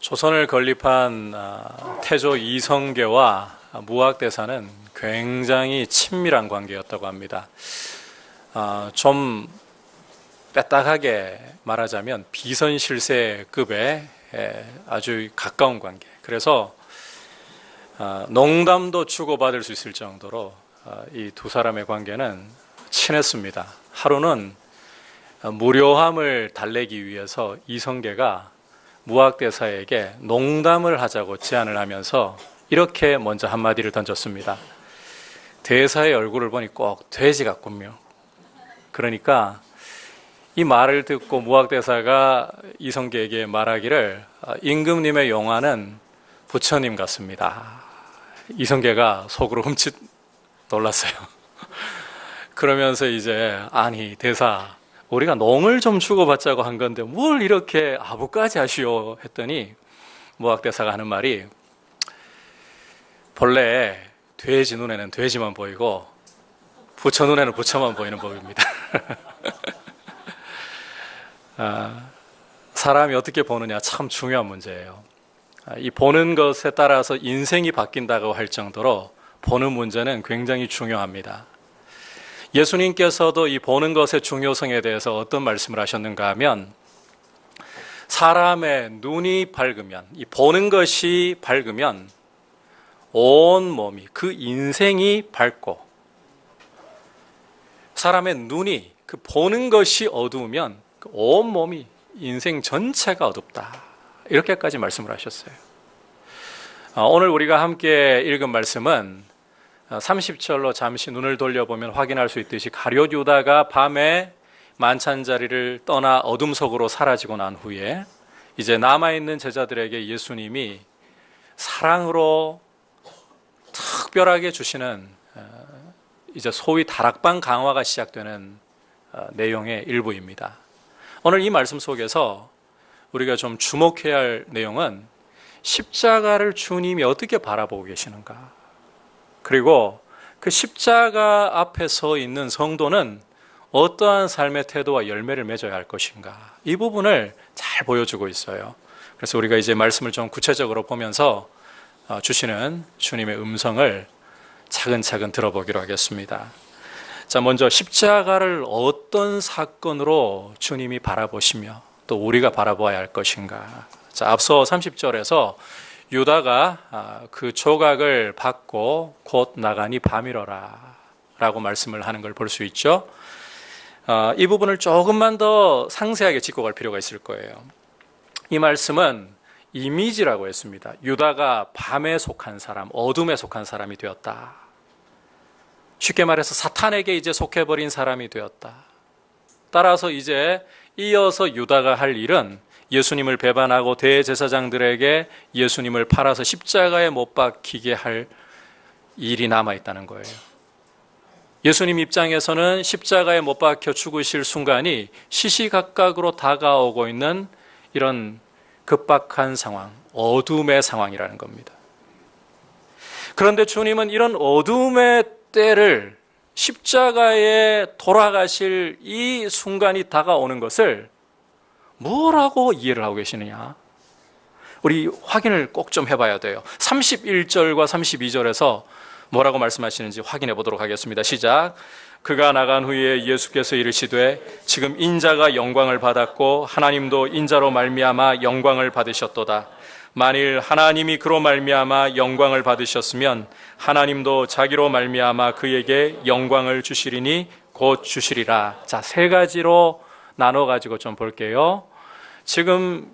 조선을 건립한 태조 이성계와 무학대사는 굉장히 친밀한 관계였다고 합니다. 좀 빼딱하게 말하자면 비선실세급의 아주 가까운 관계. 그래서 농담도 주고받을 수 있을 정도로 이 두 사람의 관계는 친했습니다. 하루는 무료함을 달래기 위해서 이성계가 무학대사에게 농담을 하자고 제안을 하면서 이렇게 먼저 한마디를 던졌습니다. 대사의 얼굴을 보니 꼭 돼지 같군요. 그러니까 이 말을 듣고 무학대사가 이성계에게 말하기를 임금님의 용화는 부처님 같습니다. 이성계가 속으로 흠칫 놀랐어요. 그러면서 이제 아니 대사 우리가 농을 좀 주고받자고 한 건데 뭘 이렇게 아부까지 하시오 했더니 무학대사가 하는 말이 본래 돼지 눈에는 돼지만 보이고 부처 눈에는 부처만 보이는 법입니다. 사람이 어떻게 보느냐 참 중요한 문제예요. 이 보는 것에 따라서 인생이 바뀐다고 할 정도로 보는 문제는 굉장히 중요합니다. 예수님께서도 이 보는 것의 중요성에 대해서 어떤 말씀을 하셨는가 하면 사람의 눈이 밝으면, 이 보는 것이 밝으면 온 몸이, 그 인생이 밝고 사람의 눈이, 그 보는 것이 어두우면 온 몸이, 인생 전체가 어둡다. 이렇게까지 말씀을 하셨어요. 오늘 우리가 함께 읽은 말씀은 30절로 잠시 눈을 돌려보면 확인할 수 있듯이 가룟 유다가 밤에 만찬자리를 떠나 어둠 속으로 사라지고 난 후에 이제 남아있는 제자들에게 예수님이 사랑으로 특별하게 주시는 이제 소위 다락방 강화가 시작되는 내용의 일부입니다. 오늘 이 말씀 속에서 우리가 좀 주목해야 할 내용은 십자가를 주님이 어떻게 바라보고 계시는가, 그리고 그 십자가 앞에 서 있는 성도는 어떠한 삶의 태도와 열매를 맺어야 할 것인가, 이 부분을 잘 보여주고 있어요. 그래서 우리가 이제 말씀을 좀 구체적으로 보면서 주시는 주님의 음성을 차근차근 들어보기로 하겠습니다. 자, 먼저 십자가를 어떤 사건으로 주님이 바라보시며 또 우리가 바라보아야 할 것인가. 자, 앞서 30절에서 유다가 그 조각을 받고 곧 나가니 밤이러라 라고 말씀을 하는 걸 볼 수 있죠. 이 부분을 조금만 더 상세하게 짚고 갈 필요가 있을 거예요. 이 말씀은 이미지라고 했습니다. 유다가 밤에 속한 사람, 어둠에 속한 사람이 되었다. 쉽게 말해서 사탄에게 이제 속해버린 사람이 되었다. 따라서 이제 이어서 유다가 할 일은 예수님을 배반하고 대제사장들에게 예수님을 팔아서 십자가에 못 박히게 할 일이 남아있다는 거예요. 예수님 입장에서는 십자가에 못 박혀 죽으실 순간이 시시각각으로 다가오고 있는 이런 급박한 상황, 어둠의 상황이라는 겁니다. 그런데 주님은 이런 어둠의 때를, 십자가에 돌아가실 이 순간이 다가오는 것을 뭐라고 이해를 하고 계시느냐? 우리 확인을 꼭 좀 해봐야 돼요. 31절과 32절에서 뭐라고 말씀하시는지 확인해 보도록 하겠습니다. 시작. 그가 나간 후에 예수께서 이르시되 지금 인자가 영광을 받았고 하나님도 인자로 말미암아 영광을 받으셨도다. 만일 하나님이 그로 말미암아 영광을 받으셨으면 하나님도 자기로 말미암아 그에게 영광을 주시리니 곧 주시리라. 자, 세 가지로 나눠가지고 좀 볼게요. 지금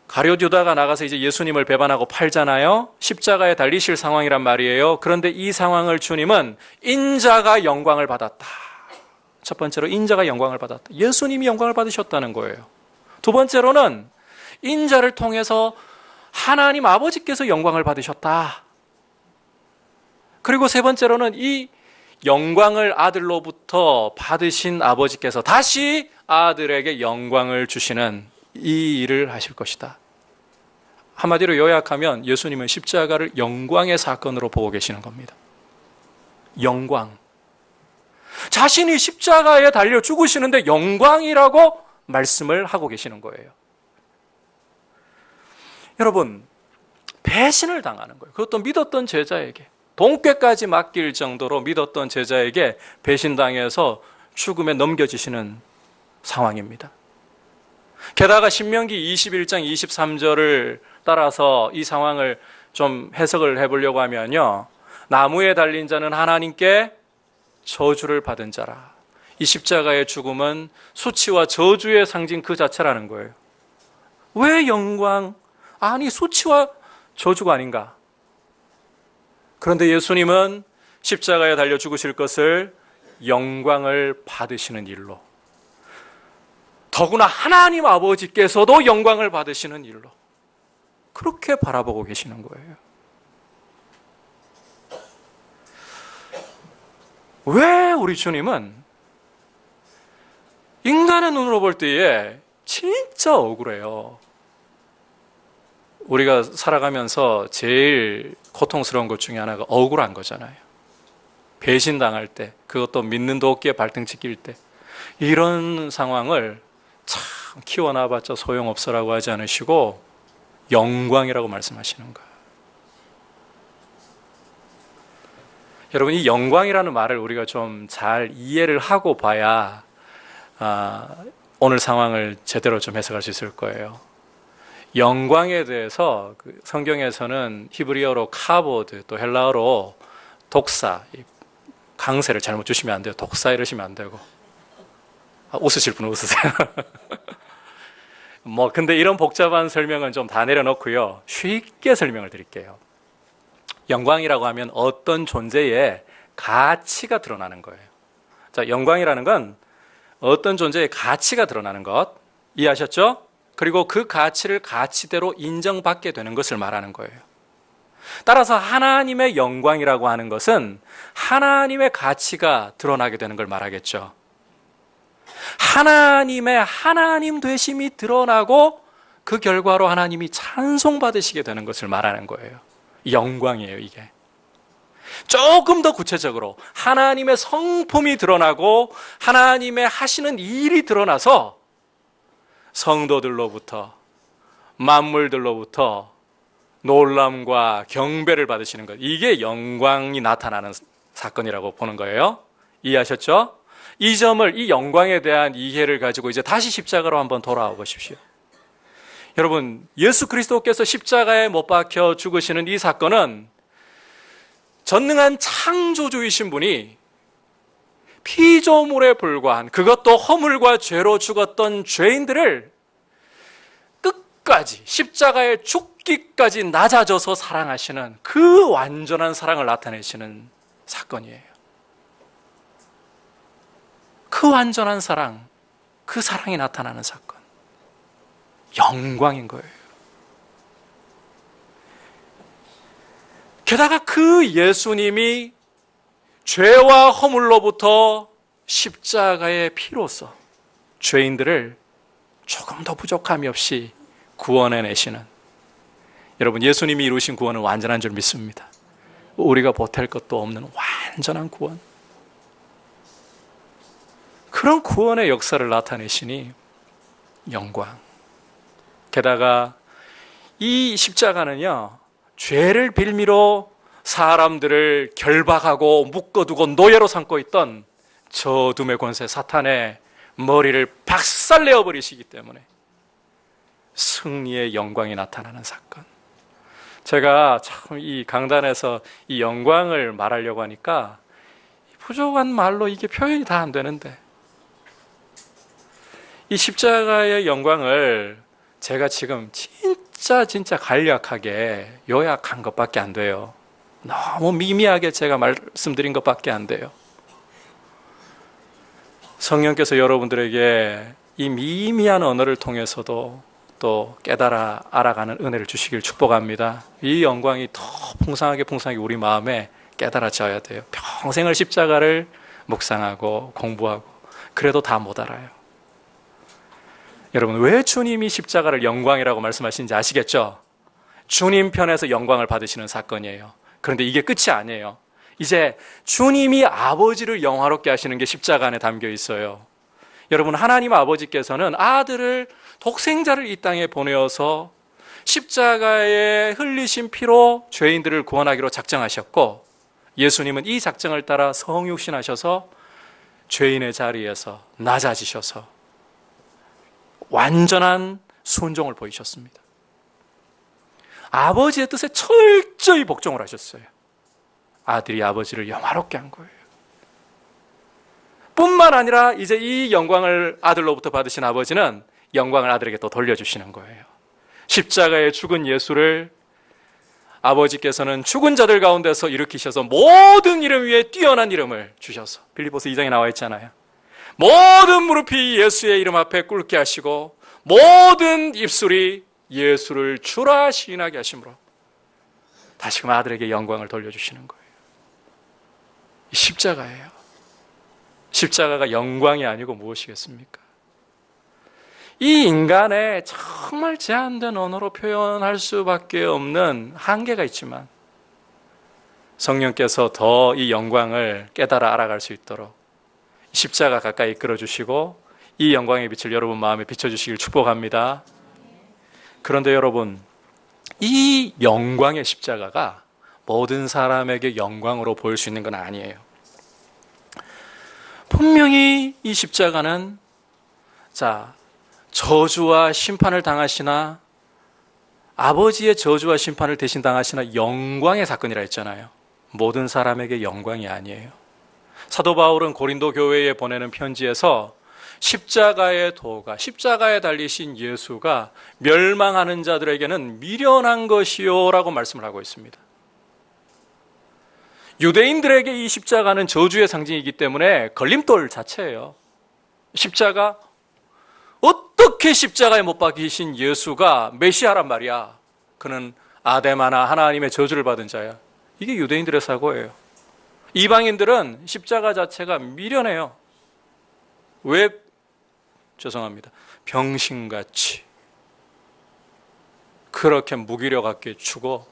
가룟 유다가 나가서 이제 예수님을 배반하고 팔잖아요. 십자가에 달리실 상황이란 말이에요. 그런데 이 상황을 주님은 인자가 영광을 받았다. 첫 번째로 인자가 영광을 받았다. 예수님이 영광을 받으셨다는 거예요. 두 번째로는 인자를 통해서 하나님 아버지께서 영광을 받으셨다. 그리고 세 번째로는 이 영광을 아들로부터 받으신 아버지께서 다시 아들에게 영광을 주시는 이 일을 하실 것이다. 한마디로 요약하면 예수님은 십자가를 영광의 사건으로 보고 계시는 겁니다. 영광. 자신이 십자가에 달려 죽으시는데 영광이라고 말씀을 하고 계시는 거예요. 여러분, 배신을 당하는 거예요. 그것도 믿었던 제자에게. 돈꾀까지 맡길 정도로 믿었던 제자에게 배신당해서 죽음에 넘겨지시는 상황입니다. 게다가 신명기 21장 23절을 따라서 이 상황을 좀 해석을 해보려고 하면요, 나무에 달린 자는 하나님께 저주를 받은 자라. 이 십자가의 죽음은 수치와 저주의 상징 그 자체라는 거예요. 왜 영광? 아니, 수치와 저주가 아닌가? 그런데 예수님은 십자가에 달려 죽으실 것을 영광을 받으시는 일로, 더구나 하나님 아버지께서도 영광을 받으시는 일로 그렇게 바라보고 계시는 거예요. 왜 우리 주님은 인간의 눈으로 볼 때에 진짜 억울해요. 우리가 살아가면서 제일 고통스러운 것 중에 하나가 억울한 거잖아요. 배신당할 때, 그것도 믿는 도끼에 발등 찍힐 때, 이런 상황을 참 키워놔봤자 소용없어라고 하지 않으시고 영광이라고 말씀하시는 거예요. 여러분, 이 영광이라는 말을 우리가 좀 잘 이해를 하고 봐야 오늘 상황을 제대로 좀 해석할 수 있을 거예요. 영광에 대해서 성경에서는 히브리어로 카보드, 또 헬라어로 독사, 강세를 잘못 주시면 안 돼요. 독사 이러시면 안 되고. 웃으실 분은 웃으세요. 근데 이런 복잡한 설명은 좀 다 내려놓고요, 쉽게 설명을 드릴게요. 영광이라고 하면 어떤 존재의 가치가 드러나는 거예요. 자, 영광이라는 건 어떤 존재의 가치가 드러나는 것, 이해하셨죠? 그리고 그 가치를 가치대로 인정받게 되는 것을 말하는 거예요. 따라서 하나님의 영광이라고 하는 것은 하나님의 가치가 드러나게 되는 걸 말하겠죠. 하나님의 하나님 되심이 드러나고 그 결과로 하나님이 찬송받으시게 되는 것을 말하는 거예요. 영광이에요, 이게. 조금 더 구체적으로 하나님의 성품이 드러나고 하나님의 하시는 일이 드러나서 성도들로부터, 만물들로부터 놀람과 경배를 받으시는 것, 이게 영광이 나타나는 사건이라고 보는 거예요. 이해하셨죠? 이 점을, 이 영광에 대한 이해를 가지고 이제 다시 십자가로 한번 돌아와 보십시오. 여러분, 예수 그리스도께서 십자가에 못 박혀 죽으시는 이 사건은 전능한 창조주이신 분이 피조물에 불과한, 그것도 허물과 죄로 죽었던 죄인들을 끝까지 십자가에 죽기까지 낮아져서 사랑하시는 그 완전한 사랑을 나타내시는 사건이에요. 그 완전한 사랑, 그 사랑이 나타나는 사건, 영광인 거예요. 게다가 그 예수님이 죄와 허물로부터 십자가의 피로써 죄인들을 조금 더 부족함이 없이 구원해내시는, 여러분, 예수님이 이루신 구원은 완전한 줄 믿습니다. 우리가 보탤 것도 없는 완전한 구원, 그런 구원의 역사를 나타내시니 영광. 게다가 이 십자가는요, 죄를 빌미로 사람들을 결박하고 묶어두고 노예로 삼고 있던 저 어둠의 권세 사탄의 머리를 박살내어 버리시기 때문에 승리의 영광이 나타나는 사건. 제가 참 이 강단에서 이 영광을 말하려고 하니까 부족한 말로 이게 표현이 다 안 되는데, 이 십자가의 영광을 제가 지금 진짜 간략하게 요약한 것밖에 안 돼요. 너무 미미하게 제가 말씀드린 것밖에 안 돼요. 성령께서 여러분들에게 이 미미한 언어를 통해서도 또 깨달아 알아가는 은혜를 주시길 축복합니다. 이 영광이 더 풍성하게 우리 마음에 깨달아져야 돼요. 평생을 십자가를 묵상하고 공부하고 그래도 다 못 알아요. 여러분, 왜 주님이 십자가를 영광이라고 말씀하시는지 아시겠죠? 주님 편에서 영광을 받으시는 사건이에요. 그런데 이게 끝이 아니에요. 이제 주님이 아버지를 영화롭게 하시는 게 십자가 안에 담겨 있어요. 여러분, 하나님 아버지께서는 아들을, 독생자를 이 땅에 보내어서 십자가에 흘리신 피로 죄인들을 구원하기로 작정하셨고, 예수님은 이 작정을 따라 성육신하셔서 죄인의 자리에서 낮아지셔서 완전한 순종을 보이셨습니다. 아버지의 뜻에 철저히 복종을 하셨어요. 아들이 아버지를 영화롭게 한 거예요. 뿐만 아니라 이제 이 영광을 아들로부터 받으신 아버지는 영광을 아들에게 또 돌려주시는 거예요. 십자가에 죽은 예수를 아버지께서는 죽은 자들 가운데서 일으키셔서 모든 이름 위에 뛰어난 이름을 주셔서, 빌립보서 2장에 나와 있잖아요. 모든 무릎이 예수의 이름 앞에 꿇게 하시고 모든 입술이 예수를 주라 시인하게 하심으로 다시금 아들에게 영광을 돌려주시는 거예요. 이 십자가예요. 십자가가 영광이 아니고 무엇이겠습니까? 이 인간의 정말 제한된 언어로 표현할 수밖에 없는 한계가 있지만 성령께서 더 이 영광을 깨달아 알아갈 수 있도록 십자가 가까이 이끌어주시고 이 영광의 빛을 여러분 마음에 비춰주시길 축복합니다. 그런데 여러분, 이 영광의 십자가가 모든 사람에게 영광으로 보일 수 있는 건 아니에요. 분명히 이 십자가는 저주와 심판을 당하시나 아버지의 저주와 심판을 대신 당하시나 영광의 사건이라 했잖아요. 모든 사람에게 영광이 아니에요. 사도 바울은 고린도 교회에 보내는 편지에서 십자가의 도가, 십자가에 달리신 예수가 멸망하는 자들에게는 미련한 것이요 라고 말씀을 하고 있습니다. 유대인들에게 이 십자가는 저주의 상징이기 때문에 걸림돌 자체예요. 십자가, 어떻게 십자가에 못 박히신 예수가 메시아란 말이야. 그는 아데마나 하나님의 저주를 받은 자야. 이게 유대인들의 사고예요. 이방인들은 십자가 자체가 미련해요. 왜? 죄송합니다. 병신같이 그렇게 무기력 있게 죽어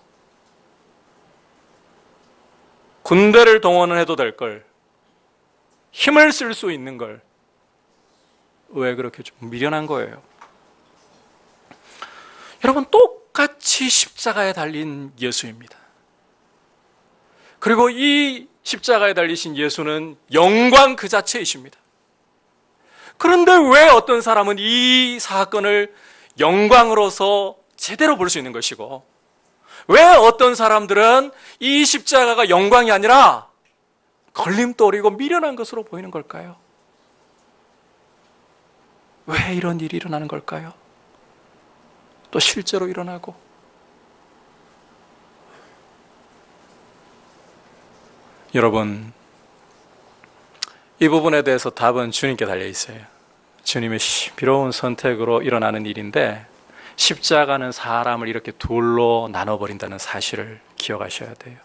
군대를 동원을 해도 될 걸, 힘을 쓸 수 있는 걸 왜 그렇게 좀 미련한 거예요? 여러분, 똑같이 십자가에 달린 예수입니다. 그리고 이 십자가에 달리신 예수는 영광 그 자체이십니다. 그런데 왜 어떤 사람은 이 사건을 영광으로서 제대로 볼 수 있는 것이고, 왜 어떤 사람들은 이 십자가가 영광이 아니라 걸림돌이고 미련한 것으로 보이는 걸까요? 왜 이런 일이 일어나는 걸까요? 또 실제로 일어나고. 여러분, 이 부분에 대해서 답은 주님께 달려 있어요. 주님의 신비로운 선택으로 일어나는 일인데, 십자가는 사람을 이렇게 둘로 나눠버린다는 사실을 기억하셔야 돼요.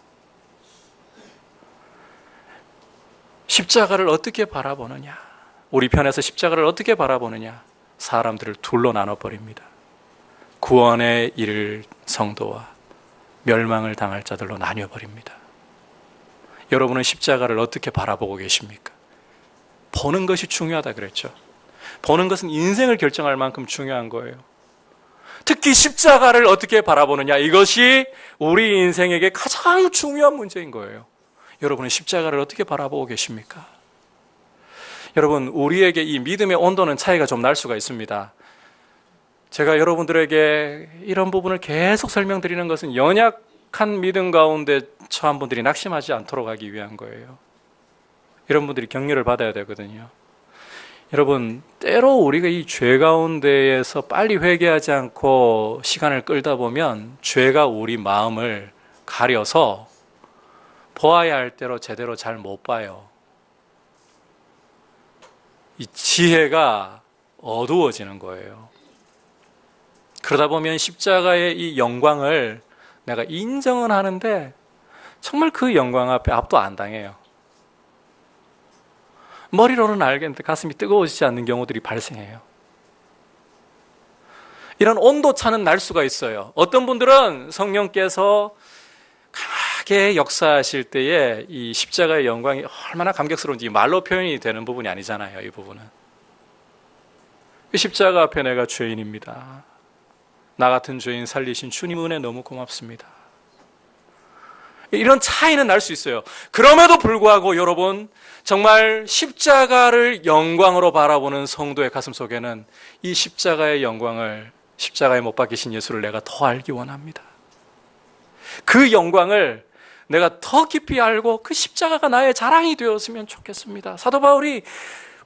십자가를 어떻게 바라보느냐, 우리 편에서 십자가를 어떻게 바라보느냐, 사람들을 둘로 나눠버립니다. 구원에 이를 성도와 멸망을 당할 자들로 나뉘어버립니다. 여러분은 십자가를 어떻게 바라보고 계십니까? 보는 것이 중요하다 그랬죠. 보는 것은 인생을 결정할 만큼 중요한 거예요. 특히 십자가를 어떻게 바라보느냐, 이것이 우리 인생에게 가장 중요한 문제인 거예요. 여러분은 십자가를 어떻게 바라보고 계십니까? 여러분, 우리에게 이 믿음의 온도는 차이가 좀 날 수가 있습니다. 제가 여러분들에게 이런 부분을 계속 설명드리는 것은 연약한 믿음 가운데 처한 분들이 낙심하지 않도록 하기 위한 거예요. 이런 분들이 격려를 받아야 되거든요. 여러분, 때로 우리가 이 죄 가운데에서 빨리 회개하지 않고 시간을 끌다 보면 죄가 우리 마음을 가려서 보아야 할 대로 제대로 잘 못 봐요. 이 지혜가 어두워지는 거예요. 그러다 보면 십자가의 이 영광을 내가 인정은 하는데 정말 그 영광 앞에 압도 안 당해요. 머리로는 알겠는데 가슴이 뜨거워지지 않는 경우들이 발생해요. 이런 온도차는 날 수가 있어요. 어떤 분들은 성령께서 강하게 역사하실 때에 이 십자가의 영광이 얼마나 감격스러운지 말로 표현이 되는 부분이 아니잖아요. 이 부분은. 이 십자가 앞에 내가 죄인입니다. 나 같은 죄인 살리신 주님 은혜 너무 고맙습니다. 이런 차이는 날 수 있어요. 그럼에도 불구하고 여러분, 정말 십자가를 영광으로 바라보는 성도의 가슴 속에는 이 십자가의 영광을, 십자가에 못 박히신 예수를 내가 더 알기 원합니다. 그 영광을 내가 더 깊이 알고 그 십자가가 나의 자랑이 되었으면 좋겠습니다. 사도 바울이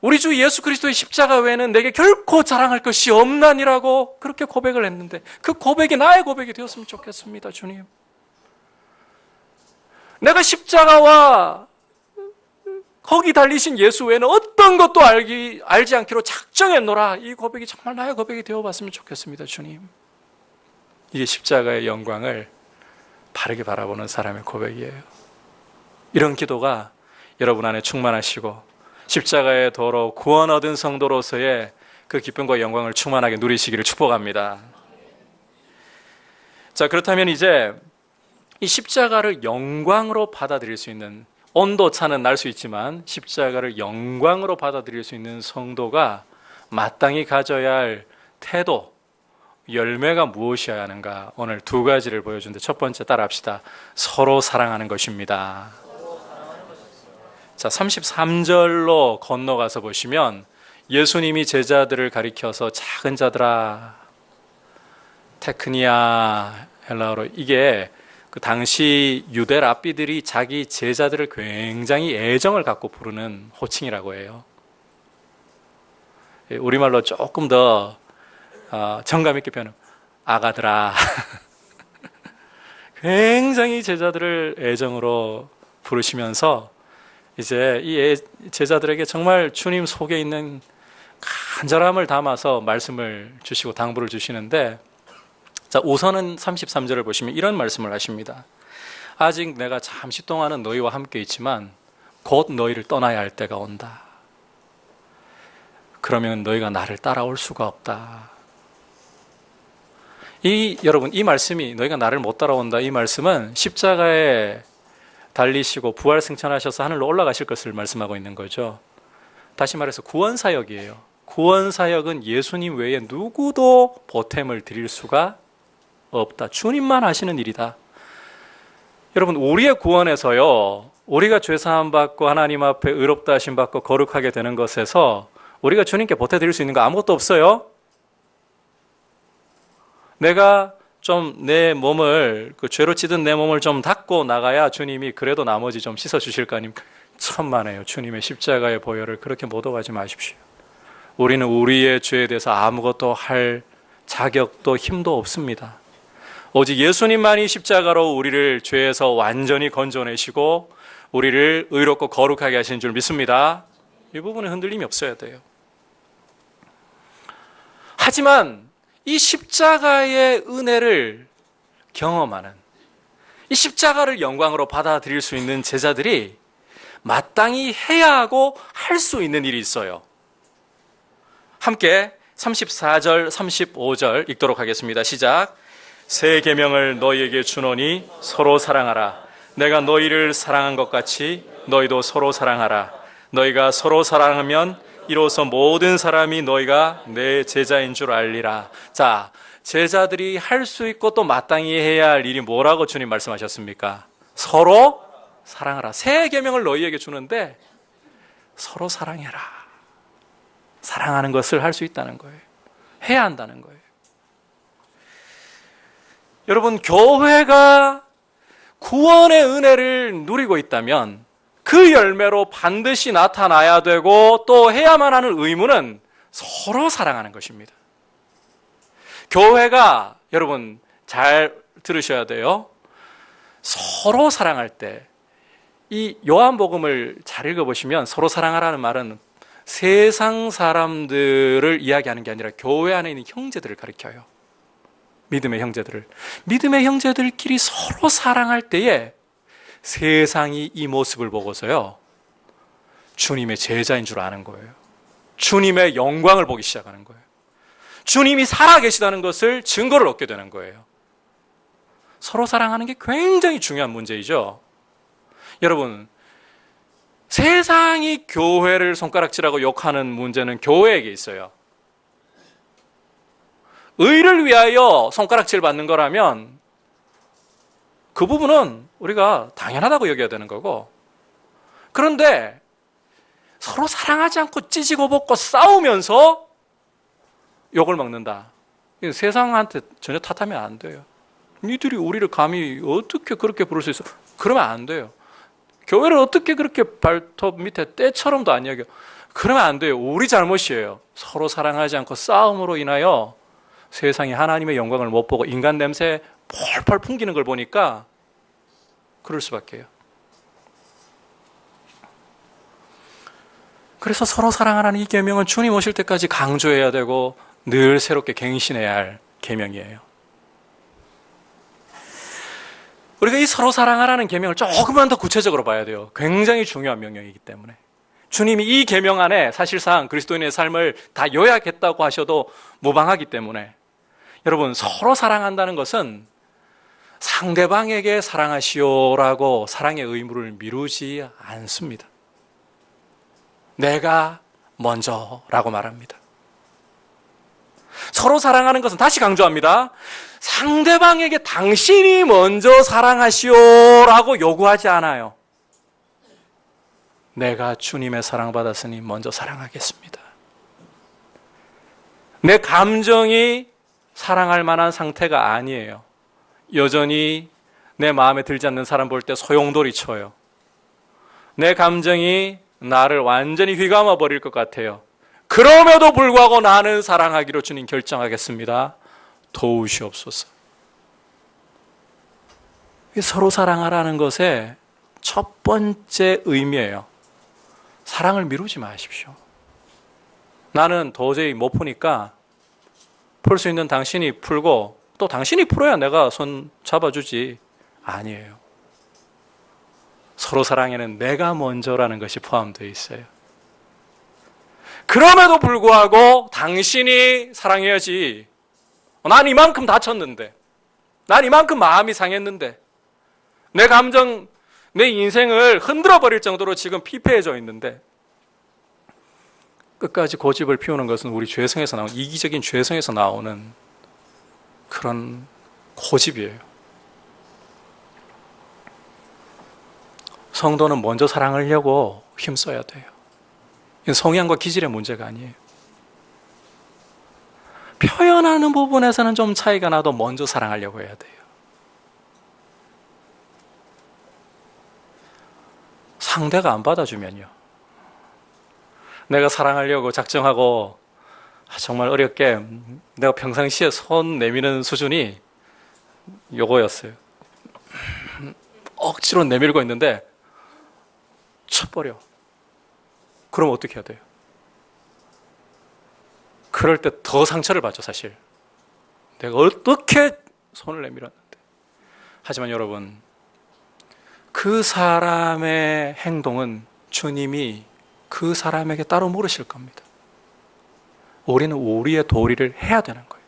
우리 주 예수 그리스도의 십자가 외에는 내게 결코 자랑할 것이 없나니라고 그렇게 고백을 했는데, 그 고백이 나의 고백이 되었으면 좋겠습니다. 주님, 내가 십자가와 거기 달리신 예수 외에는 어떤 것도 알지 않기로 작정했노라. 이 고백이 정말 나의 고백이 되어봤으면 좋겠습니다. 주님, 이게 십자가의 영광을 바르게 바라보는 사람의 고백이에요. 이런 기도가 여러분 안에 충만하시고 십자가의 도로 구원 얻은 성도로서의 그 기쁨과 영광을 충만하게 누리시기를 축복합니다. 자, 그렇다면 이제 이 십자가를 영광으로 받아들일 수 있는, 온도차는 날 수 있지만 십자가를 영광으로 받아들일 수 있는 성도가 마땅히 가져야 할 태도, 열매가 무엇이어야 하는가, 오늘 두 가지를 보여주는데, 첫 번째 따라합시다. 서로 사랑하는 것입니다. 자, 33절로 건너가서 보시면 예수님이 제자들을 가리켜서 작은 자들아, 테크니아, 헬라어로, 이게 그 당시 유대 랍비들이 자기 제자들을 굉장히 애정을 갖고 부르는 호칭이라고 해요. 우리말로 조금 더 정감 있게 표현하면 아가들아. 굉장히 제자들을 애정으로 부르시면서 이제 이 제자들에게 정말 주님 속에 있는 간절함을 담아서 말씀을 주시고 당부를 주시는데, 자, 우선은 33절을 보시면 이런 말씀을 하십니다. 아직 내가 잠시 동안은 너희와 함께 있지만 곧 너희를 떠나야 할 때가 온다. 그러면 너희가 나를 따라올 수가 없다. 여러분, 이 말씀이, 너희가 나를 못 따라온다, 이 말씀은 십자가에 달리시고 부활 승천하셔서 하늘로 올라가실 것을 말씀하고 있는 거죠. 다시 말해서 구원사역이에요. 구원사역은 예수님 외에 누구도 보탬을 드릴 수가 없다. 주님만 하시는 일이다. 여러분, 우리의 구원에서요, 우리가 죄사함 받고 하나님 앞에 의롭다 하심 받고 거룩하게 되는 것에서 우리가 주님께 보태드릴 수 있는 거 아무것도 없어요. 내가 좀 내 몸을, 그 죄로 찌든 내 몸을 좀 닦고 나가야 주님이 그래도 나머지 좀 씻어주실 거 아닙니까? 천만에요. 주님의 십자가의 보혈을 그렇게 못 오가지 마십시오. 우리는 우리의 죄에 대해서 아무것도 할 자격도 힘도 없습니다. 오직 예수님만이 십자가로 우리를 죄에서 완전히 건져내시고 우리를 의롭고 거룩하게 하신 줄 믿습니다. 이 부분에 흔들림이 없어야 돼요. 하지만 이 십자가의 은혜를 경험하는, 이 십자가를 영광으로 받아들일 수 있는 제자들이 마땅히 해야 하고 할 수 있는 일이 있어요. 함께 34절, 35절 읽도록 하겠습니다. 시작. 새 계명을 너희에게 주노니 서로 사랑하라. 내가 너희를 사랑한 것 같이 너희도 서로 사랑하라. 너희가 서로 사랑하면 이로써 모든 사람이 너희가 내 제자인 줄 알리라. 자, 제자들이 할 수 있고 또 마땅히 해야 할 일이 뭐라고 주님 말씀하셨습니까? 서로 사랑하라. 새 계명을 너희에게 주는데 서로 사랑해라. 사랑하는 것을 할 수 있다는 거예요. 해야 한다는 거예요. 여러분, 교회가 구원의 은혜를 누리고 있다면 그 열매로 반드시 나타나야 되고 또 해야만 하는 의무는 서로 사랑하는 것입니다. 교회가, 여러분 잘 들으셔야 돼요. 서로 사랑할 때, 이 요한복음을 잘 읽어보시면 서로 사랑하라는 말은 세상 사람들을 이야기하는 게 아니라 교회 안에 있는 형제들을 가리켜요. 믿음의 형제들을. 믿음의 형제들끼리 서로 사랑할 때에 세상이 이 모습을 보고서요, 주님의 제자인 줄 아는 거예요. 주님의 영광을 보기 시작하는 거예요. 주님이 살아계시다는 것을 증거를 얻게 되는 거예요. 서로 사랑하는 게 굉장히 중요한 문제이죠. 여러분, 세상이 교회를 손가락질하고 욕하는 문제는 교회에게 있어요. 의를 위하여 손가락질 받는 거라면 그 부분은 우리가 당연하다고 여겨야 되는 거고, 그런데 서로 사랑하지 않고 찌지고 볶고 싸우면서 욕을 먹는다. 세상한테 전혀 탓하면 안 돼요. 니들이 우리를 감히 어떻게 그렇게 부를 수 있어? 그러면 안 돼요. 교회를 어떻게 그렇게 발톱 밑에 때처럼도 안 여겨? 그러면 안 돼요. 우리 잘못이에요. 서로 사랑하지 않고 싸움으로 인하여 세상이 하나님의 영광을 못 보고 인간 냄새 펄펄 풍기는 걸 보니까 그럴 수밖에 해요. 그래서 서로 사랑하라는 이 계명은 주님 오실 때까지 강조해야 되고 늘 새롭게 갱신해야 할 계명이에요. 우리가 이 서로 사랑하라는 계명을 조금만 더 구체적으로 봐야 돼요. 굉장히 중요한 명령이기 때문에. 주님이 이 계명 안에 사실상 그리스도인의 삶을 다 요약했다고 하셔도 무방하기 때문에, 여러분, 서로 사랑한다는 것은 상대방에게 사랑하시오라고 사랑의 의무를 미루지 않습니다. 내가 먼저라고 말합니다. 서로 사랑하는 것은, 다시 강조합니다, 상대방에게 당신이 먼저 사랑하시오라고 요구하지 않아요. 내가 주님의 사랑받았으니 먼저 사랑하겠습니다. 내 감정이 사랑할 만한 상태가 아니에요. 여전히 내 마음에 들지 않는 사람 볼 때 소용돌이 쳐요. 내 감정이 나를 완전히 휘감아 버릴 것 같아요. 그럼에도 불구하고 나는 사랑하기로 주님 결정하겠습니다. 도우시옵소서. 서로 사랑하라는 것의 첫 번째 의미예요. 사랑을 미루지 마십시오. 나는 도저히 못 푸니까 풀 수 있는 당신이 풀고, 또 당신이 풀어야 내가 손 잡아주지. 아니에요. 서로 사랑에는 내가 먼저라는 것이 포함되어 있어요. 그럼에도 불구하고 당신이 사랑해야지. 난 이만큼 다쳤는데, 난 이만큼 마음이 상했는데, 내 감정, 내 인생을 흔들어 버릴 정도로 지금 피폐해져 있는데, 끝까지 고집을 피우는 것은 우리 죄성에서 나오는, 이기적인 죄성에서 나오는 그런 고집이에요. 성도는 먼저 사랑하려고 힘써야 돼요. 이건 성향과 기질의 문제가 아니에요. 표현하는 부분에서는 좀 차이가 나도 먼저 사랑하려고 해야 돼요. 상대가 안 받아주면요, 내가 사랑하려고 작정하고 정말 어렵게 내가 평상시에 손 내미는 수준이 요거였어요. 억지로 내밀고 있는데 쳐버려. 그럼 어떻게 해야 돼요? 그럴 때 더 상처를 받죠, 사실. 내가 어떻게 손을 내밀었는데. 하지만 여러분, 그 사람의 행동은 주님이 그 사람에게 따로 물으실 겁니다. 우리는 우리의 도리를 해야 되는 거예요.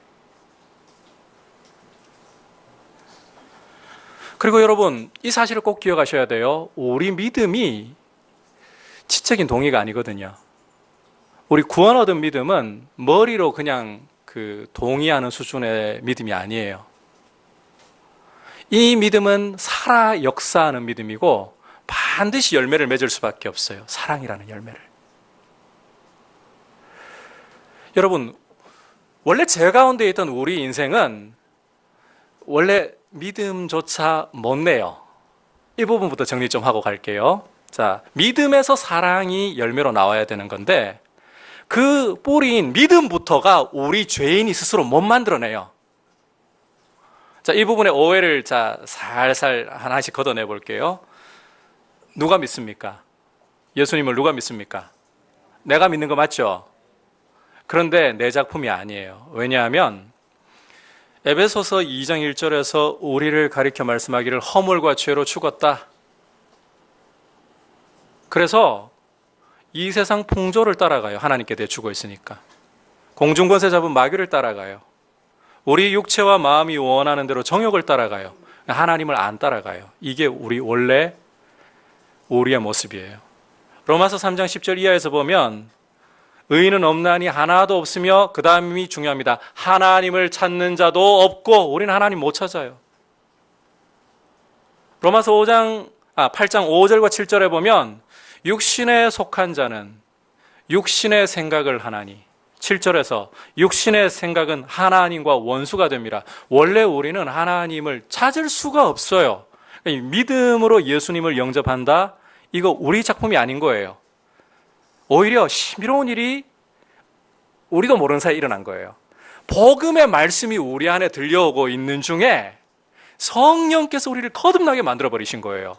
그리고 여러분, 이 사실을 꼭 기억하셔야 돼요. 우리 믿음이 지적인 동의가 아니거든요. 우리 구원 얻은 믿음은 머리로 그냥 동의하는 수준의 믿음이 아니에요. 이 믿음은 살아 역사하는 믿음이고 반드시 열매를 맺을 수밖에 없어요. 사랑이라는 열매를. 여러분, 원래 제 가운데 있던 우리 인생은 원래 믿음조차 못 내요. 이 부분부터 정리 좀 하고 갈게요. 자, 믿음에서 사랑이 열매로 나와야 되는 건데, 그 뿌리인 믿음부터가 우리 죄인이 스스로 못 만들어내요. 자, 이 부분의 오해를 살살 하나씩 걷어내 볼게요. 누가 믿습니까? 예수님을 누가 믿습니까? 내가 믿는 거 맞죠? 그런데 내 작품이 아니에요. 왜냐하면 에베소서 2장 1절에서 우리를 가리켜 말씀하기를 허물과 죄로 죽었다. 그래서 이 세상 풍조를 따라가요. 하나님께 대주고 있으니까. 공중권세 잡은 마귀를 따라가요. 우리 육체와 마음이 원하는 대로 정욕을 따라가요. 하나님을 안 따라가요. 이게 원래 우리의 모습이에요. 로마서 3장 10절 이하에서 보면 의인은 없나니 하나도 없으며 그 다음이 중요합니다. 하나님을 찾는 자도 없고 우리는 하나님 못 찾아요. 로마서 8장 5절과 7절에 보면 육신에 속한 자는 육신의 생각을 하나니 7절에서 육신의 생각은 하나님과 원수가 됩니다. 원래 우리는 하나님을 찾을 수가 없어요. 믿음으로 예수님을 영접한다? 이거 우리 작품이 아닌 거예요. 오히려 신비로운 일이 우리도 모르는 사이에 일어난 거예요. 복음의 말씀이 우리 안에 들려오고 있는 중에 성령께서 우리를 거듭나게 만들어버리신 거예요.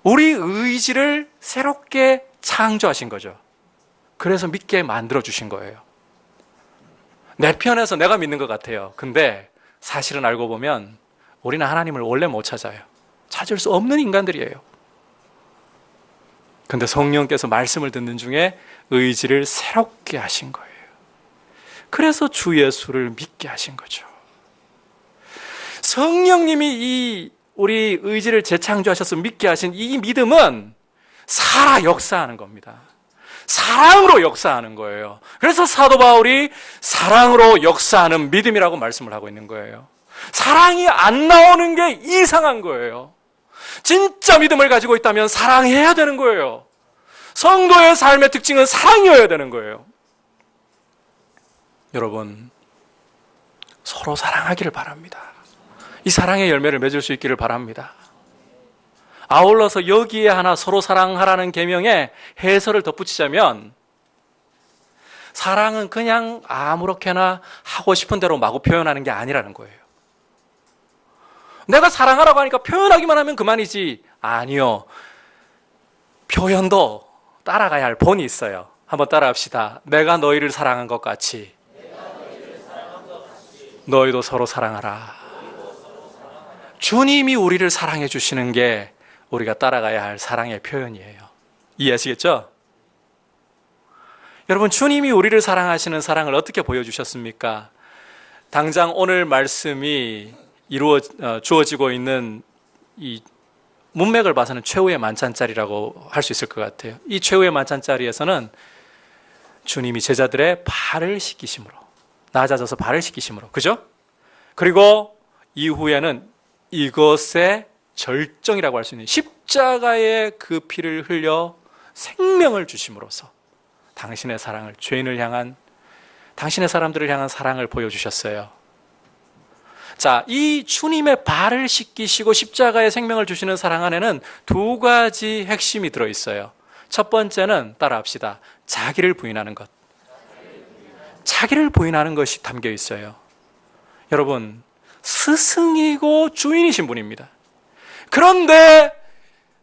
우리 의지를 새롭게 창조하신 거죠. 그래서 믿게 만들어주신 거예요. 내 편에서 내가 믿는 것 같아요. 근데 사실은 알고 보면 우리는 하나님을 원래 못 찾아요. 찾을 수 없는 인간들이에요. 근데 성령께서 말씀을 듣는 중에 의지를 새롭게 하신 거예요. 그래서 주 예수를 믿게 하신 거죠. 성령님이 우리 의지를 재창조하셔서 믿게 하신 이 믿음은 살아 역사하는 겁니다. 사랑으로 역사하는 거예요. 그래서 사도 바울이 사랑으로 역사하는 믿음이라고 말씀을 하고 있는 거예요. 사랑이 안 나오는 게 이상한 거예요. 진짜 믿음을 가지고 있다면 사랑해야 되는 거예요. 성도의 삶의 특징은 사랑이어야 되는 거예요. 여러분, 서로 사랑하기를 바랍니다. 이 사랑의 열매를 맺을 수 있기를 바랍니다. 아울러서 여기에 하나 서로 사랑하라는 계명에 해설을 덧붙이자면 사랑은 그냥 아무렇게나 하고 싶은 대로 마구 표현하는 게 아니라는 거예요. 내가 사랑하라고 하니까 표현하기만 하면 그만이지. 아니요. 표현도 따라가야 할 본이 있어요. 한번 따라합시다. 내가 너희를 사랑한 것 같이 너희도 서로 사랑하라. 주님이 우리를 사랑해 주시는 게 우리가 따라가야 할 사랑의 표현이에요. 이해하시겠죠? 여러분, 주님이 우리를 사랑하시는 사랑을 어떻게 보여주셨습니까? 당장 오늘 말씀이 주어지고 있는 이 문맥을 봐서는 최후의 만찬자리라고 할 수 있을 것 같아요. 이 최후의 만찬자리에서는 주님이 제자들의 발을 씻기심으로, 낮아져서 발을 씻기심으로, 그죠? 그리고 이후에는 이것의 절정이라고 할 수 있는 십자가의 그 피를 흘려 생명을 주심으로써 당신의 사랑을, 죄인을 향한, 당신의 사람들을 향한 사랑을 보여주셨어요. 자, 이 주님의 발을 씻기시고 십자가의 생명을 주시는 사랑 안에는 두 가지 핵심이 들어있어요. 첫 번째는 따라합시다. 자기를 부인하는 것. 자기를 부인하는 것이 담겨 있어요. 여러분, 스승이고 주인이신 분입니다. 그런데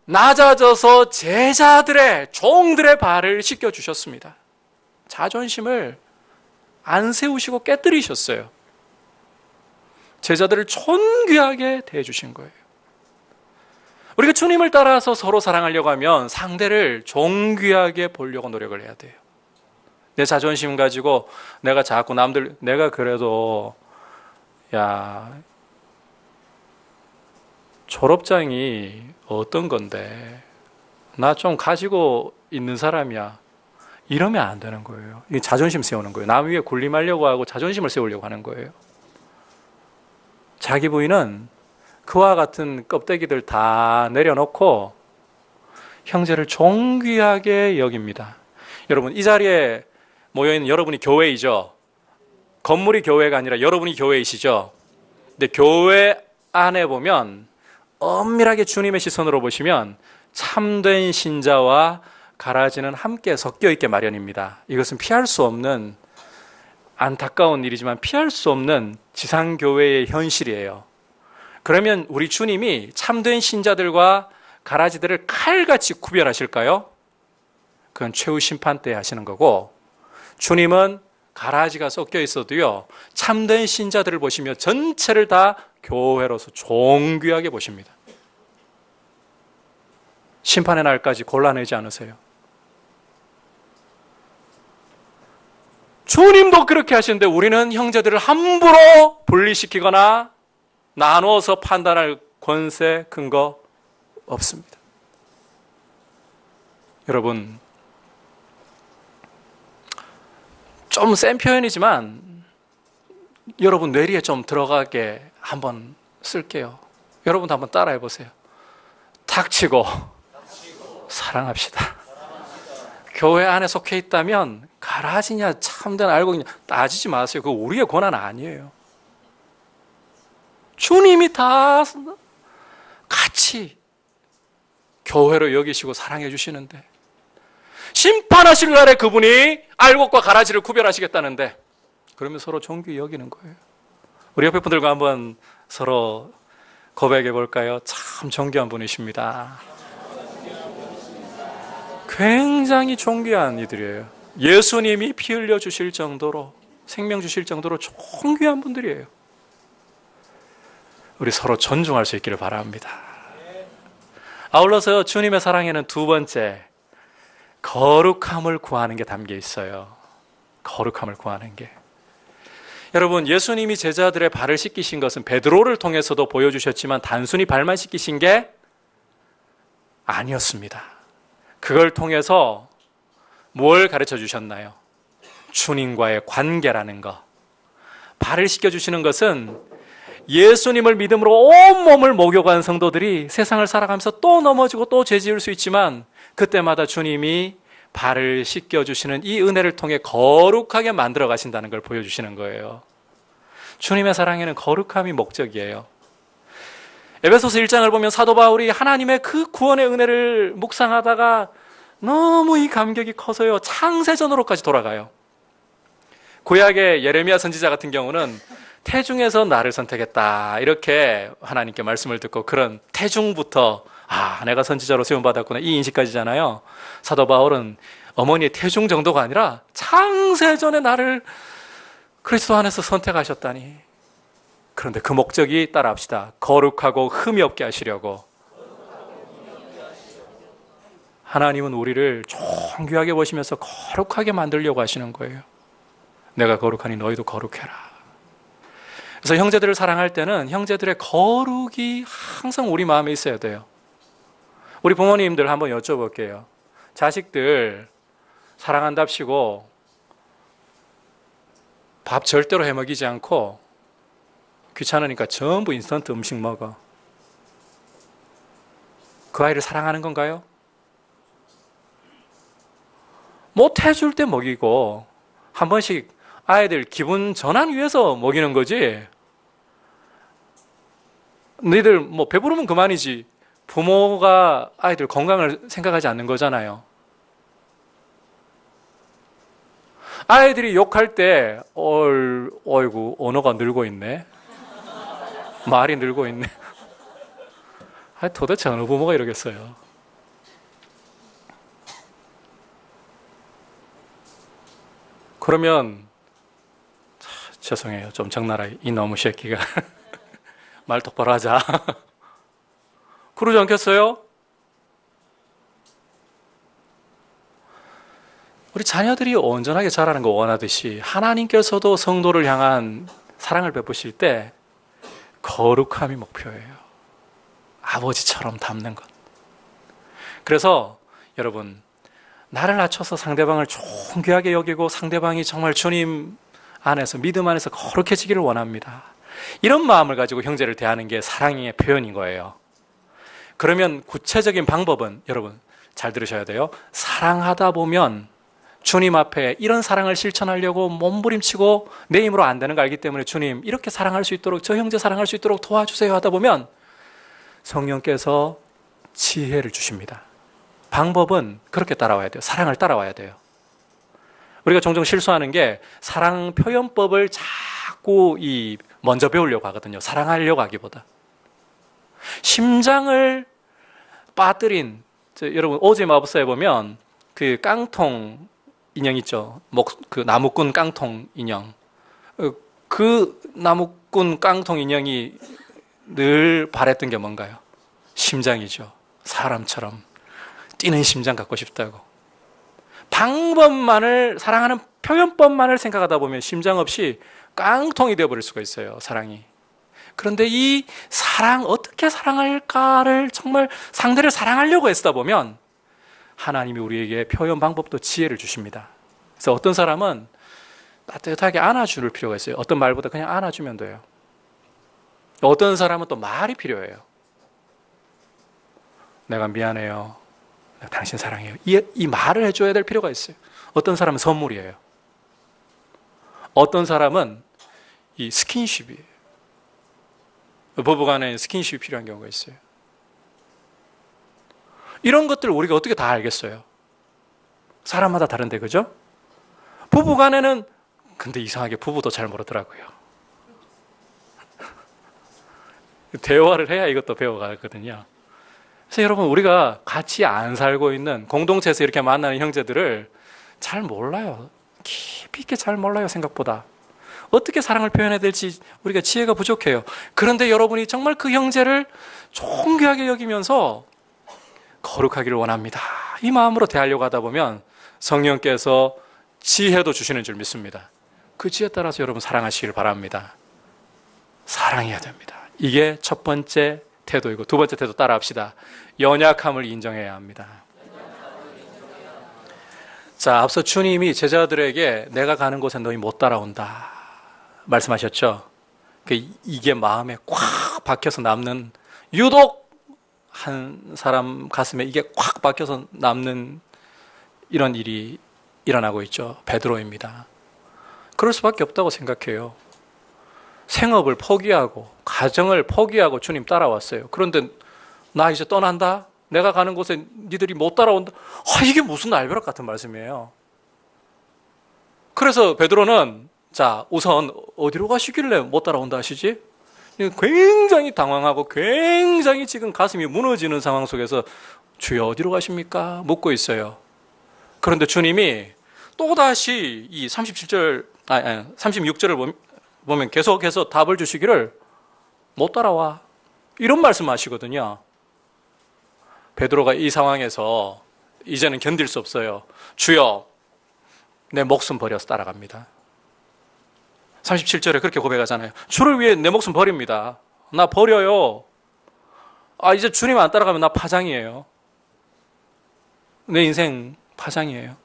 낮아져서 제자들의, 종들의 발을 씻겨주셨습니다. 자존심을 안 세우시고 깨뜨리셨어요. 제자들을 존귀하게 대해주신 거예요. 우리가 주님을 따라서 서로 사랑하려고 하면 상대를 존귀하게 보려고 노력을 해야 돼요. 내 자존심 가지고 내가 자꾸 내가 그래도 졸업장이 어떤 건데 나 좀 가지고 있는 사람이야, 이러면 안 되는 거예요. 이게 자존심 세우는 거예요. 남 위에 군림하려고 하고 자존심을 세우려고 하는 거예요. 자기 부인은 그와 같은 껍데기들 다 내려놓고 형제를 존귀하게 여깁니다. 여러분, 이 자리에 모여있는 여러분이 교회이죠. 건물이 교회가 아니라 여러분이 교회이시죠. 근데 교회 안에 보면 엄밀하게 주님의 시선으로 보시면 참된 신자와 가라지는 함께 섞여 있게 마련입니다. 이것은 피할 수 없는, 안타까운 일이지만 피할 수 없는 지상교회의 현실이에요. 그러면 우리 주님이 참된 신자들과 가라지들을 칼같이 구별하실까요? 그건 최후 심판 때 하시는 거고, 주님은 가라지가 섞여 있어도요, 참된 신자들을 보시며 전체를 다 교회로서 존귀하게 보십니다. 심판의 날까지 골라내지 않으세요. 주님도 그렇게 하시는데 우리는 형제들을 함부로 분리시키거나 나누어서 판단할 권세, 근거 없습니다. 여러분, 좀 센 표현이지만 여러분 뇌리에 좀 들어가게 한번 쓸게요. 여러분도 한번 따라해 보세요. 닥치고 사랑합시다. 교회 안에 속해 있다면 가라지냐 참된 알고 있냐 따지지 마세요. 그거 우리의 권한 아니에요. 주님이 다 같이 교회로 여기시고 사랑해 주시는데, 심판하실 날에 그분이 알곡과 가라지를 구별하시겠다는데, 그러면 서로 존귀히 여기는 거예요. 우리 옆에 분들과 한번 서로 고백해 볼까요? 참 존귀한 분이십니다. 굉장히 존귀한 이들이에요. 예수님이 피 흘려 주실 정도로, 생명 주실 정도로 존귀한 분들이에요. 우리 서로 존중할 수 있기를 바랍니다. 아울러서 주님의 사랑에는 두 번째, 거룩함을 구하는 게 담겨 있어요. 거룩함을 구하는 게. 여러분, 예수님이 제자들의 발을 씻기신 것은 베드로를 통해서도 보여주셨지만 단순히 발만 씻기신 게 아니었습니다. 그걸 통해서 뭘 가르쳐 주셨나요? 주님과의 관계라는 것. 발을 씻겨주시는 것은 예수님을 믿음으로 온몸을 목욕한 성도들이 세상을 살아가면서 또 넘어지고 또 죄 지을 수 있지만 그때마다 주님이 발을 씻겨주시는 이 은혜를 통해 거룩하게 만들어 가신다는 걸 보여주시는 거예요. 주님의 사랑에는 거룩함이 목적이에요. 에베소서 1장을 보면 사도 바울이 하나님의 그 구원의 은혜를 묵상하다가 너무 이 감격이 커서요, 창세전으로까지 돌아가요. 구약의 예레미야 선지자 같은 경우는 태중에서 나를 선택했다 이렇게 하나님께 말씀을 듣고, 그런 태중부터 내가 선지자로 세움받았구나 이 인식까지잖아요. 사도 바울은 어머니의 태중 정도가 아니라 창세전에 나를 그리스도 안에서 선택하셨다니. 그런데 그 목적이 따라합시다. 거룩하고 흠이 없게 하시려고. 하나님은 우리를 존귀하게 보시면서 거룩하게 만들려고 하시는 거예요. 내가 거룩하니 너희도 거룩해라. 그래서 형제들을 사랑할 때는 형제들의 거룩이 항상 우리 마음에 있어야 돼요. 우리 부모님들 한번 여쭤볼게요. 자식들 사랑한답시고 밥 절대로 해먹이지 않고 귀찮으니까 전부 인스턴트 음식 먹어. 그 아이를 사랑하는 건가요? 못 해줄 때 먹이고 한 번씩 아이들 기분 전환 위해서 먹이는 거지. 너희들 뭐 배부르면 그만이지. 부모가 아이들 건강을 생각하지 않는 거잖아요. 아이들이 욕할 때 어이구 언어가 늘고 있네. 말이 늘고 있네. 도대체 어느 부모가 이러겠어요. 그러면 죄송해요. 좀 적나라 이놈의 새끼가 말 똑바로 하자. 그러지 않겠어요? 우리 자녀들이 온전하게 자라는 거 원하듯이 하나님께서도 성도를 향한 사랑을 베푸실 때 거룩함이 목표예요. 아버지처럼 닮는 것. 그래서 여러분, 나를 낮춰서 상대방을 존귀하게 여기고 상대방이 정말 주님 안에서, 믿음 안에서 거룩해지기를 원합니다. 이런 마음을 가지고 형제를 대하는 게 사랑의 표현인 거예요. 그러면 구체적인 방법은 여러분 잘 들으셔야 돼요. 사랑하다 보면 주님 앞에 이런 사랑을 실천하려고 몸부림치고 내 힘으로 안 되는 거 알기 때문에 주님 이렇게 사랑할 수 있도록, 저 형제 사랑할 수 있도록 도와주세요 하다 보면 성령께서 지혜를 주십니다. 방법은 그렇게 따라와야 돼요. 사랑을 따라와야 돼요. 우리가 종종 실수하는 게 사랑 표현법을 자꾸 먼저 배우려고 하거든요. 사랑하려고 하기보다. 심장을 빠뜨린, 여러분 오즈의 마법사에 보면 그 깡통 인형 있죠. 그 나무꾼 깡통 인형. 그 나무꾼 깡통 인형이 늘 바랬던 게 뭔가요? 심장이죠. 사람처럼 뛰는 심장 갖고 싶다고. 방법만을, 사랑하는 표현법만을 생각하다 보면 심장 없이 깡통이 되어버릴 수가 있어요. 사랑이. 그런데 이 사랑, 어떻게 사랑할까를 정말 상대를 사랑하려고 애쓰다 보면 하나님이 우리에게 표현 방법도 지혜를 주십니다. 그래서 어떤 사람은 따뜻하게 안아줄 필요가 있어요. 어떤 말보다 그냥 안아주면 돼요. 어떤 사람은 또 말이 필요해요. 내가 미안해요. 내가 당신 사랑해요. 이 말을 해줘야 될 필요가 있어요. 어떤 사람은 선물이에요. 어떤 사람은 이 스킨십이에요. 부부간에 스킨십이 필요한 경우가 있어요. 이런 것들을 우리가 어떻게 다 알겠어요? 사람마다 다른데, 그죠? 부부간에는 근데 이상하게 부부도 잘 모르더라고요. 대화를 해야 이것도 배워가거든요. 그래서 여러분, 우리가 같이 안 살고 있는 공동체에서 이렇게 만나는 형제들을 잘 몰라요. 깊이 있게 잘 몰라요, 생각보다. 어떻게 사랑을 표현해야 될지 우리가 지혜가 부족해요. 그런데 여러분이 정말 그 형제를 존귀하게 여기면서 거룩하기를 원합니다. 이 마음으로 대하려고 하다 보면 성령께서 지혜도 주시는 줄 믿습니다. 그 지혜에 따라서 여러분 사랑하시길 바랍니다. 사랑해야 됩니다. 이게 첫 번째 태도이고, 두 번째 태도 따라합시다. 연약함을 인정해야 합니다. 자, 앞서 주님이 제자들에게 내가 가는 곳에 너희 못 따라온다 말씀하셨죠. 이게 마음에 꽉 박혀서 남는, 유독 한 사람 가슴에 이게 꽉 박혀서 남는 이런 일이 일어나고 있죠. 베드로입니다. 그럴 수밖에 없다고 생각해요. 생업을 포기하고 가정을 포기하고 주님 따라왔어요. 그런데 나 이제 떠난다? 내가 가는 곳에 니들이 못 따라온다? 이게 무슨 날벼락 같은 말씀이에요. 그래서 베드로는 자, 우선 어디로 가시길래 못 따라온다 하시지? 굉장히 당황하고 굉장히 지금 가슴이 무너지는 상황 속에서 주여 어디로 가십니까? 묻고 있어요. 그런데 주님이 또다시 이 36절을 보면 계속해서 답을 주시기를 못 따라와. 이런 말씀하시거든요. 베드로가 이 상황에서 이제는 견딜 수 없어요. 주여, 내 목숨 버려서 따라갑니다. 37절에 그렇게 고백하잖아요. 주를 위해 내 목숨 버립니다. 나 버려요. 이제 주님 안 따라가면 나 파장이에요. 내 인생 파장이에요.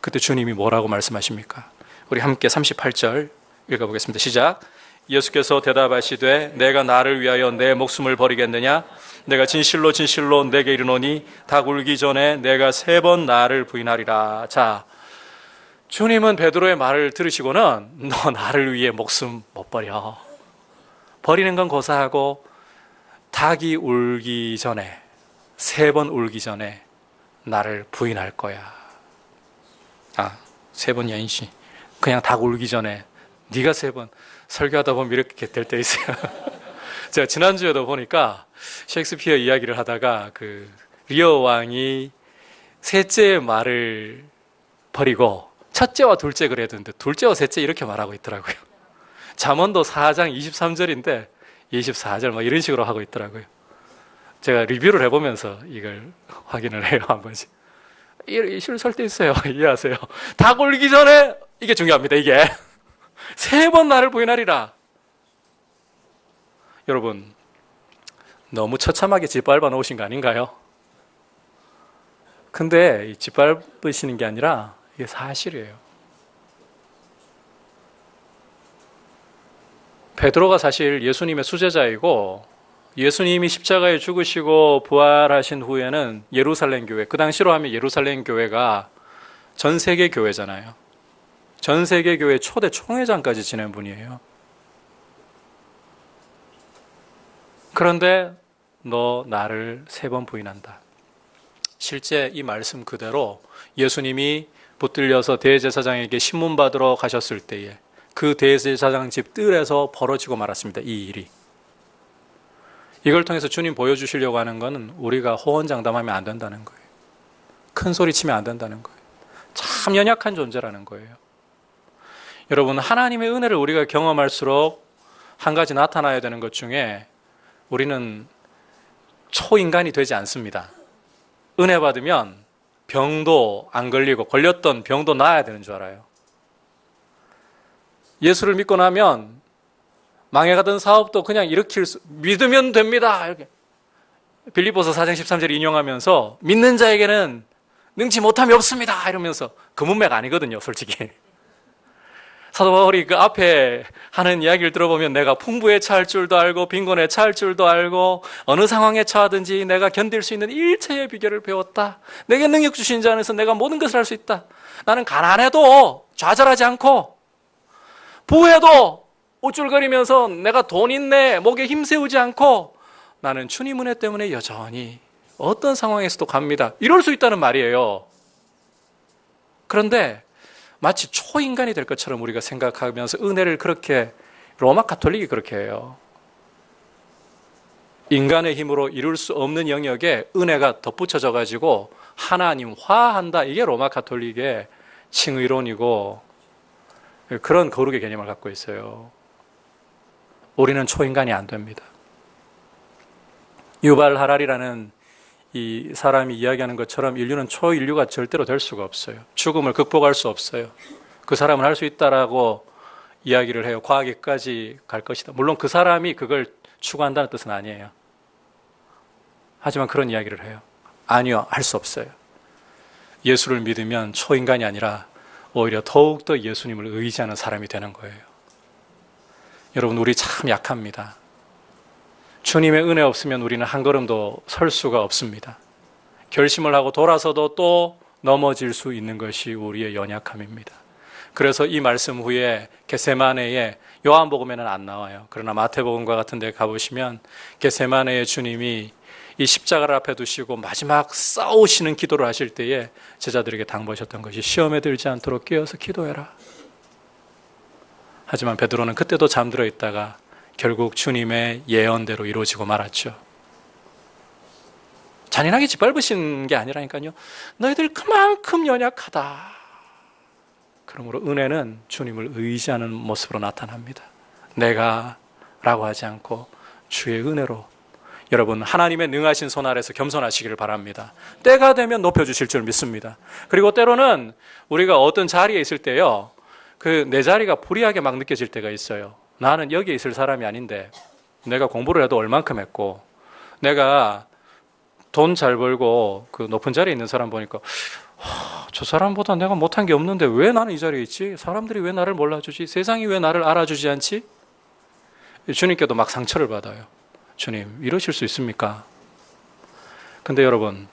그때 주님이 뭐라고 말씀하십니까? 우리 함께 38절 읽어보겠습니다. 시작. 예수께서 대답하시되 내가 나를 위하여 내 목숨을 버리겠느냐? 내가 진실로 진실로 내게 이르노니 닭 울기 전에 내가 3번 나를 부인하리라. 자, 주님은 베드로의 말을 들으시고는 너 나를 위해 목숨 못 버려. 버리는 건 고사하고 닭이 울기 전에 3번 울기 전에 나를 부인할 거야. 3번이 아니지. 그냥 닭 울기 전에 네가 3번. 설교하다 보면 이렇게 될 때 있어요. 제가 지난주에도 보니까 셰익스피어 이야기를 하다가 리어 왕이 셋째의 말을 버리고 첫째와 둘째 그랬는데 둘째와 셋째 이렇게 말하고 있더라고요. 잠언도 4장 23절인데 24절 막 이런 식으로 하고 있더라고요. 제가 리뷰를 해보면서 이걸 확인을 해요, 한 번씩. 실수할 때 있어요. 이해하세요? 닭 울기 전에 이게 중요합니다. 이게 3번 나를 부인하리라. 여러분, 너무 처참하게 짓밟아 놓으신 거 아닌가요? 근데 짓밟으시는 게 아니라 이게 사실이에요. 베드로가 사실 예수님의 수제자이고 예수님이 십자가에 죽으시고 부활하신 후에는 예루살렘 교회, 그 당시로 하면 예루살렘 교회가 전 세계 교회잖아요. 전 세계 교회 초대 총회장까지 지낸 분이에요. 그런데 너 나를 3번 부인한다. 실제 이 말씀 그대로 예수님이 붙들려서 대제사장에게 신문 받으러 가셨을 때에 그 대제사장 집 뜰에서 벌어지고 말았습니다. 이 일이. 이걸 통해서 주님 보여주시려고 하는 것은 우리가 호언장담하면 안 된다는 거예요. 큰 소리 치면 안 된다는 거예요. 참 연약한 존재라는 거예요. 여러분, 하나님의 은혜를 우리가 경험할수록 한 가지 나타나야 되는 것 중에 우리는 초인간이 되지 않습니다. 은혜 받으면 병도 안 걸리고 걸렸던 병도 나아야 되는 줄 알아요. 예수를 믿고 나면 망해가던 사업도 그냥 믿으면 됩니다. 이렇게 빌립보서 4장 13절 인용하면서 믿는 자에게는 능치 못함이 없습니다. 이러면서 그 문맥 아니거든요, 솔직히. 사도 바울이 그 앞에 하는 이야기를 들어보면 내가 풍부에 처할 줄도 알고 빈곤에 처할 줄도 알고 어느 상황에 처하든지 내가 견딜 수 있는 일체의 비결을 배웠다. 내게 능력 주신 자 안에서 내가 모든 것을 할 수 있다. 나는 가난해도 좌절하지 않고 부해도 우쭐거리면서 내가 돈 있네 목에 힘세우지 않고 나는 주님 은혜 때문에 여전히 어떤 상황에서도 갑니다. 이럴 수 있다는 말이에요. 그런데 마치 초인간이 될 것처럼 우리가 생각하면서 은혜를 그렇게 로마 가톨릭이 그렇게 해요. 인간의 힘으로 이룰 수 없는 영역에 은혜가 덧붙여져 가지고 하나님화한다. 이게 로마 가톨릭의 칭의론이고 그런 거룩의 개념을 갖고 있어요. 우리는 초인간이 안 됩니다. 유발 하랄이라는 이 사람이 이야기하는 것처럼 인류는 초인류가 절대로 될 수가 없어요. 죽음을 극복할 수 없어요. 그 사람은 할 수 있다라고 이야기를 해요. 과학에까지 갈 것이다. 물론 그 사람이 그걸 추구한다는 뜻은 아니에요. 하지만 그런 이야기를 해요. 아니요, 할 수 없어요. 예수를 믿으면 초인간이 아니라 오히려 더욱더 예수님을 의지하는 사람이 되는 거예요. 여러분, 우리 참 약합니다. 주님의 은혜 없으면 우리는 한 걸음도 설 수가 없습니다. 결심을 하고 돌아서도 또 넘어질 수 있는 것이 우리의 연약함입니다. 그래서 이 말씀 후에 겟세마네에 요한복음에는 안 나와요. 그러나 마태복음과 같은 데 가보시면 겟세마네의 주님이 이 십자가를 앞에 두시고 마지막 싸우시는 기도를 하실 때에 제자들에게 당부하셨던 것이 시험에 들지 않도록 깨어서 기도해라. 하지만 베드로는 그때도 잠들어 있다가 결국 주님의 예언대로 이루어지고 말았죠. 잔인하게 짓밟으신 게 아니라니까요. 너희들 그만큼 연약하다. 그러므로 은혜는 주님을 의지하는 모습으로 나타납니다. 내가 라고 하지 않고 주의 은혜로. 여러분, 하나님의 능하신 손 아래서 겸손하시기를 바랍니다. 때가 되면 높여주실 줄 믿습니다. 그리고 때로는 우리가 어떤 자리에 있을 때요, 그 내 자리가 불이하게 막 느껴질 때가 있어요. 나는 여기에 있을 사람이 아닌데 내가 공부를 해도 얼만큼 했고 내가 돈 잘 벌고 그 높은 자리에 있는 사람 보니까 저 사람보다 내가 못한 게 없는데 왜 나는 이 자리에 있지? 사람들이 왜 나를 몰라주지? 세상이 왜 나를 알아주지 않지? 주님께도 막 상처를 받아요. 주님, 이러실 수 있습니까? 근데 여러분,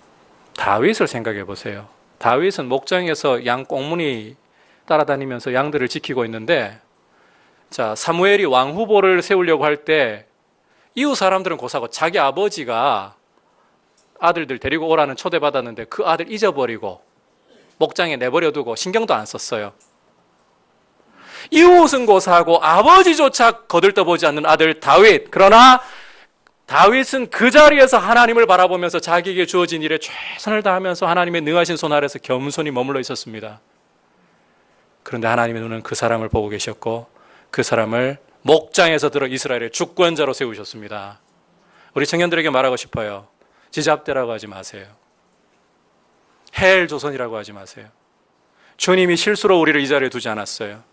다윗을 생각해 보세요. 다윗은 목장에서 양 꽁무니 따라다니면서 양들을 지키고 있는데, 자, 사무엘이 왕 후보를 세우려고 할 때 이웃 사람들은 고사고 자기 아버지가 아들들 데리고 오라는 초대받았는데 그 아들 잊어버리고 목장에 내버려두고 신경도 안 썼어요. 이웃은 고사하고 아버지조차 거들떠보지 않는 아들 다윗. 그러나 다윗은 그 자리에서 하나님을 바라보면서 자기에게 주어진 일에 최선을 다하면서 하나님의 능하신 손 아래서 겸손히 머물러 있었습니다. 그런데 하나님의 눈은 그 사람을 보고 계셨고 그 사람을 목장에서 들어 이스라엘의 주권자로 세우셨습니다. 우리 청년들에게 말하고 싶어요. 지잡대라고 하지 마세요. 헬 조선이라고 하지 마세요. 주님이 실수로 우리를 이 자리에 두지 않았어요.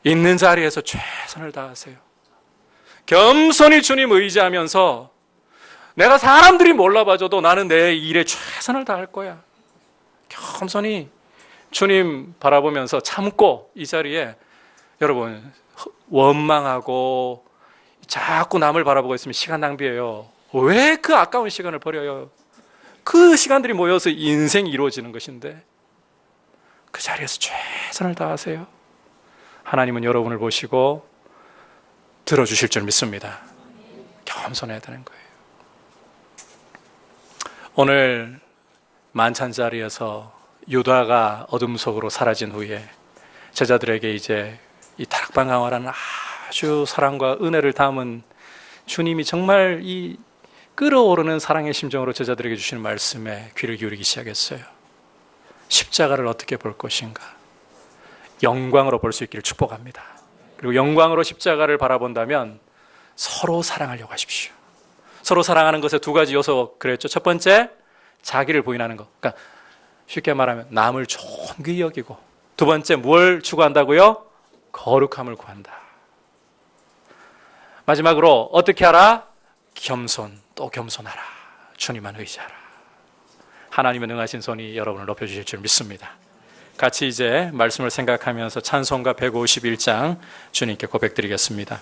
있는 자리에서 최선을 다하세요. 겸손히 주님 의지하면서 내가 사람들이 몰라봐줘도 나는 내 일에 최선을 다할 거야. 겸손히 주님 바라보면서 참고 이 자리에 여러분 원망하고 자꾸 남을 바라보고 있으면 시간 낭비예요. 왜 그 아까운 시간을 버려요? 그 시간들이 모여서 인생이 이루어지는 것인데 그 자리에서 최선을 다하세요. 하나님은 여러분을 보시고 들어주실 줄 믿습니다. 겸손해야 되는 거예요. 오늘 만찬 자리에서 유다가 어둠 속으로 사라진 후에 제자들에게 이제 이 다락방 강화라는 아주 사랑과 은혜를 담은 주님이 정말 이 끓어오르는 사랑의 심정으로 제자들에게 주시는 말씀에 귀를 기울이기 시작했어요. 십자가를 어떻게 볼 것인가? 영광으로 볼 수 있기를 축복합니다. 그리고 영광으로 십자가를 바라본다면 서로 사랑하려고 하십시오. 서로 사랑하는 것에 두 가지 요소 그랬죠. 첫 번째, 자기를 부인하는 것. 그러니까 쉽게 말하면 남을 존귀히 여기고, 두 번째 뭘 추구한다고요? 거룩함을 구한다. 마지막으로 어떻게 하라? 겸손, 또 겸손하라. 주님만 의지하라. 하나님의 능하신 손이 여러분을 높여주실 줄 믿습니다. 같이 이제 말씀을 생각하면서 찬송가 151장 주님께 고백드리겠습니다.